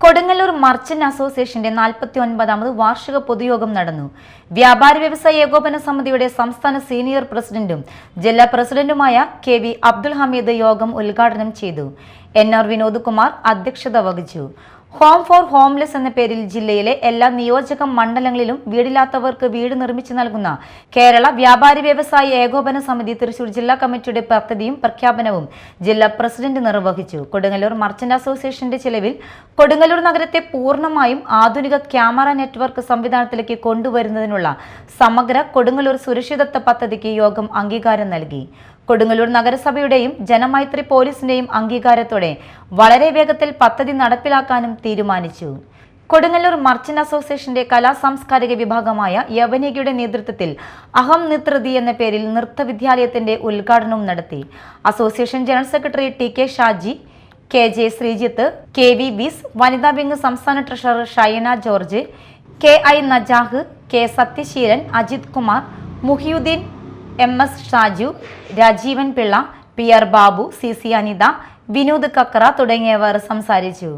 Kodungallur merchant അസോസിയേഷന്റെ 49ാമത് വാർഷിക പൊതുയോഗം നടന്നു. വ്യാപാരി വ്യവസായ ഏകോപന സമിതിയുടെ സംസ്ഥാന സീനിയർ പ്രസിഡന്റും ജില്ലാ പ്രസിഡന്റുമായ കെ.വി. അബ്ദുൽ ഹമീദ് യോഗം ഉദ്ഘാടനം ചെയ്തു. എൻ.ആർ. വിനോദ് കുമാർ അധ്യക്ഷത വഹിച്ചു. ഹോം ഫോർ ഹോംലെസ് എന്ന പേരിൽ ജില്ലയിലെ എല്ലാ നിയോജക മണ്ഡലങ്ങളിലും വീടില്ലാത്തവർക്ക് വീട് നിർമ്മിച്ചു നൽകുന്ന കേരള വ്യാപാരി വ്യവസായ ഏകോപന സമിതി തൃശൂർ ജില്ലാ കമ്മിറ്റിയുടെ പദ്ധതിയും പ്രഖ്യാപനവും ജില്ലാ പ്രസിഡന്റ് നിർവഹിച്ചു. കൊടുങ്ങല്ലൂർ മർച്ചന്റ് അസോസിയേഷന്റെ ചെലവിൽ കൊടുങ്ങല്ലൂർ നഗരത്തെ പൂർണ്ണമായും ആധുനിക ക്യാമറ നെറ്റ്വർക്ക് സംവിധാനത്തിലേക്ക് കൊണ്ടുവരുന്നതിനുള്ള സമഗ്ര കൊടുങ്ങല്ലൂർ സുരക്ഷിതത്വ പദ്ധതിക്ക് യോഗം അംഗീകാരം നൽകി. കൊടുങ്ങല്ലൂർ നഗരസഭയുടെയും ജനമൈത്രി പോലീസിന്റെയും അംഗീകാരത്തോടെ വളരെ വേഗത്തിൽ പദ്ധതി നടപ്പിലാക്കാനും തീരുമാനിച്ചു. കൊടുങ്ങല്ലൂർ മർച്ചന്റ് അസോസിയേഷന്റെ കലാ സാംസ്കാരിക വിഭാഗമായ യവനികയുടെ നേതൃത്വത്തിൽ അഹം നിതൃതി എന്ന പേരിൽ നൃത്തവിദ്യാലയത്തിന്റെ ഉദ്ഘാടനവും നടത്തി. Association general secretary T K. Shaji, K J. Sreejith, K V. Bees, വനിതാ വിംഗ് സംസ്ഥാന treasurer Shaina George, K I. Najah, K. Sathyaseelan, Ajith Kumar, Muhiyuddin, M S. Shaju, Rajeevan Pillai, P R. Babu, C C. Anitha, Vinod Kakkara തുടങ്ങിയവർ സംസാരിച്ചു.